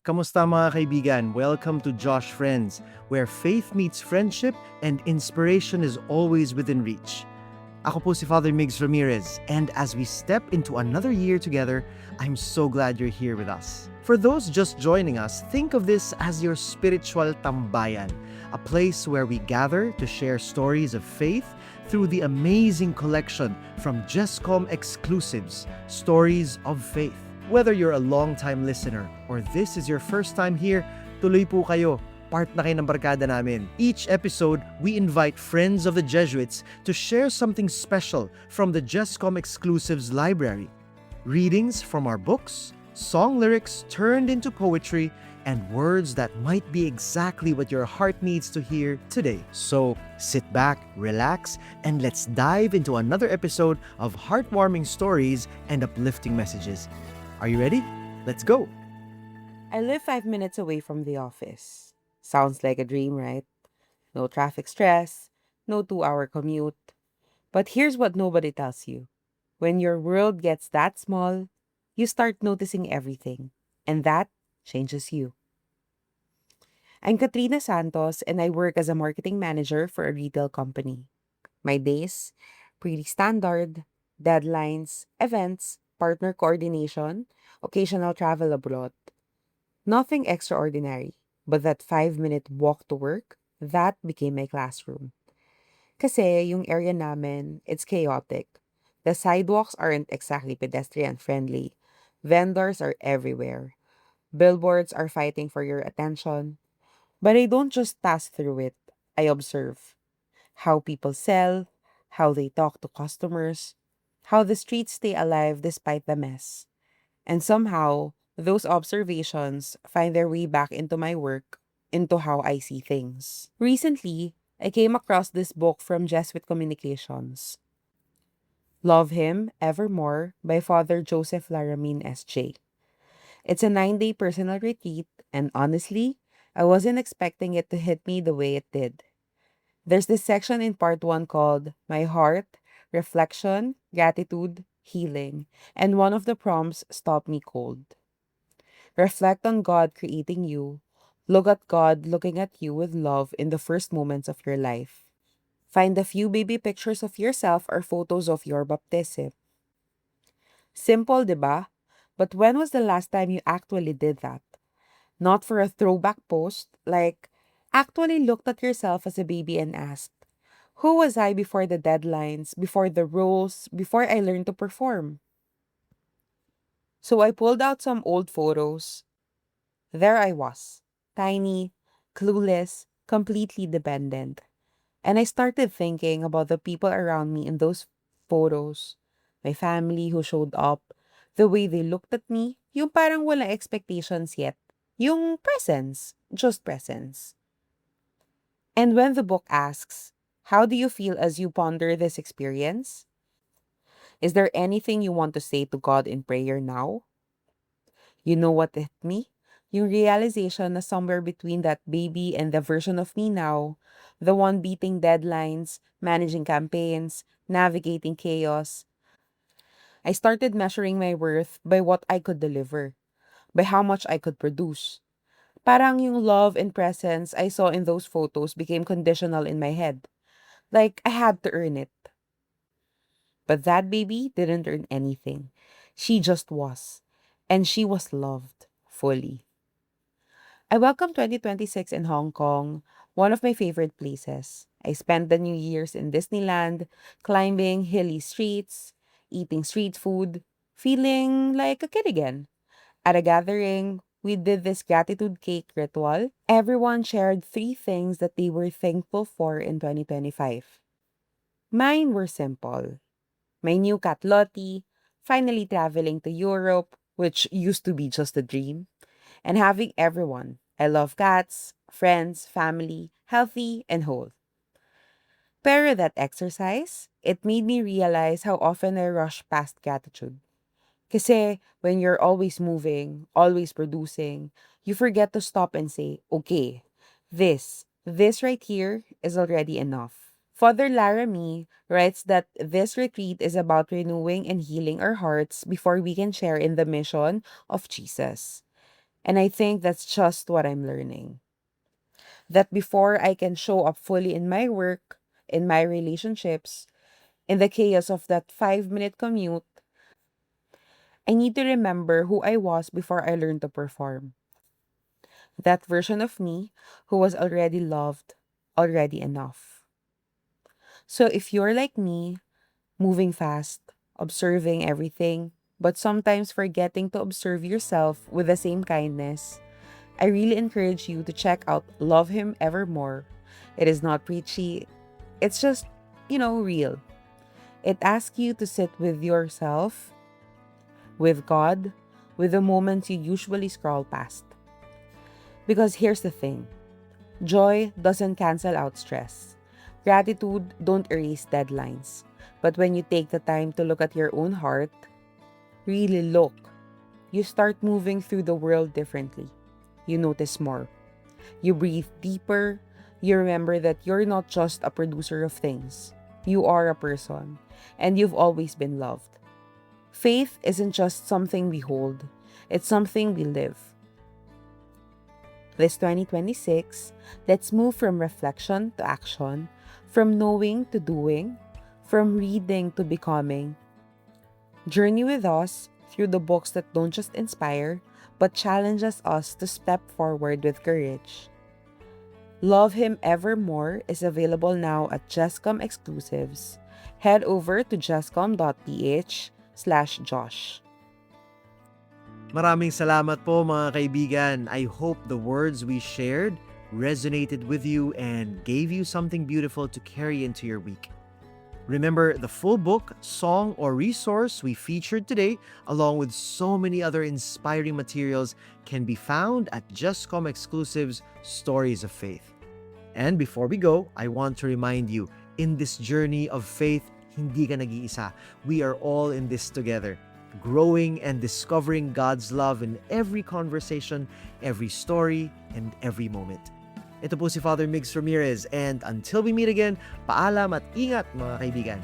Kamusta mga kaibigan? Welcome to Josh Friends, where faith meets friendship and inspiration is always within reach. Ako po si Father Migs Ramirez, and as we step into another year together, I'm so glad you're here with us. For those just joining us, think of this as your spiritual tambayan, a place where we gather to share stories of faith through the amazing collection from Jescom exclusives, Stories of Faith. Whether you're a long-time listener or this is your first time here, tuloy po kayo. Part na kayo ng barkada namin. Each episode, we invite friends of the Jesuits to share something special from the Jescom Exclusives library. Readings from our books, song lyrics turned into poetry, and words that might be exactly what your heart needs to hear today. So, sit back, relax, and let's dive into another episode of heartwarming stories and uplifting messages. Are you ready? Let's go! I live 5 minutes away from the office. Sounds like a dream, right? No traffic stress, no 2-hour commute. But here's what nobody tells you. When your world gets that small, you start noticing everything. And that changes you. I'm Katrina Santos and I work as a marketing manager for a retail company. My days, pretty standard, deadlines, events, partner coordination, occasional travel abroad. Nothing extraordinary, but that 5-minute walk to work, that became my classroom. Kasi yung area namin, it's chaotic. The sidewalks aren't exactly pedestrian friendly. Vendors are everywhere. Billboards are fighting for your attention. But I don't just pass through it. I observe how people sell, how they talk to customers, how the streets stay alive despite the mess. And somehow, those observations find their way back into my work, into how I see things. Recently, I came across this book from Jesuit Communications, Love Him Evermore by Father Joseph Laramie S.J. It's a 9-day personal retreat, and honestly, I wasn't expecting it to hit me the way it did. There's this section in part 1 called My Heart, Reflection, Gratitude, Healing, and one of the prompts stopped me cold. Reflect on God creating you. Look at God looking at you with love in the first moments of your life. Find a few baby pictures of yourself or photos of your baptism. Simple, diba? But when was the last time you actually did that? Not for a throwback post, like actually looked at yourself as a baby and asked, who was I before the deadlines, before the roles, before I learned to perform? So I pulled out some old photos. There I was, tiny, clueless, completely dependent. And I started thinking about the people around me in those photos. My family who showed up, the way they looked at me, yung parang walang expectations yet. Yung presence, just presence. And when the book asks, how do you feel as you ponder this experience? Is there anything you want to say to God in prayer now? You know what hit me? Yung realization na somewhere between that baby and the version of me now, the one beating deadlines, managing campaigns, navigating chaos, I started measuring my worth by what I could deliver, by how much I could produce. Parang yung love and presence I saw in those photos became conditional in my head. Like I had to earn it. But that baby didn't earn anything. She just was. And she was loved fully. I welcome 2026 in Hong Kong, one of my favorite places. I spent the New Year's in Disneyland, climbing hilly streets, eating street food, feeling like a kid again. At a gathering, we did this gratitude cake ritual. Everyone shared 3 things that they were thankful for in 2025. Mine were simple. My new cat Lottie, finally traveling to Europe, which used to be just a dream, and having everyone. I love cats, friends, family, healthy and whole. Pero that exercise, it made me realize how often I rush past gratitude. Kasi when you're always moving, always producing, you forget to stop and say, okay, this right here is already enough. Father Laramie writes that this retreat is about renewing and healing our hearts before we can share in the mission of Jesus. And I think that's just what I'm learning. That before I can show up fully in my work, in my relationships, in the chaos of that 5 minute commute, I need to remember who I was before I learned to perform. That version of me who was already loved, already enough. So if you're like me, moving fast, observing everything, but sometimes forgetting to observe yourself with the same kindness, I really encourage you to check out Love Him Evermore. It is not preachy, it's just, real. It asks you to sit with yourself, with God, with the moments you usually scroll past. Because here's the thing, joy doesn't cancel out stress. Gratitude don't erase deadlines. But when you take the time to look at your own heart, really look, you start moving through the world differently. You notice more. You breathe deeper. You remember that you're not just a producer of things. You are a person, and you've always been loved. Faith isn't just something we hold, it's something we live. This 2026, let's move from reflection to action, from knowing to doing, from reading to becoming. Journey with us through the books that don't just inspire, but challenges us to step forward with courage. Love Him Evermore is available now at Jestcom exclusives. Head over to jestcom.ph/Josh. Maraming salamat po mga kaibigan. I hope the words we shared resonated with you and gave you something beautiful to carry into your week. Remember, the full book, song, or resource we featured today, along with so many other inspiring materials, can be found at Justcom Exclusives Stories of Faith. And before we go, I want to remind you, in this journey of faith, hindi ka nag-iisa. We are all in this together, growing and discovering God's love in every conversation, every story, and every moment. Ito po si Father Migs Ramirez, and until we meet again, paalam at ingat mga kaibigan.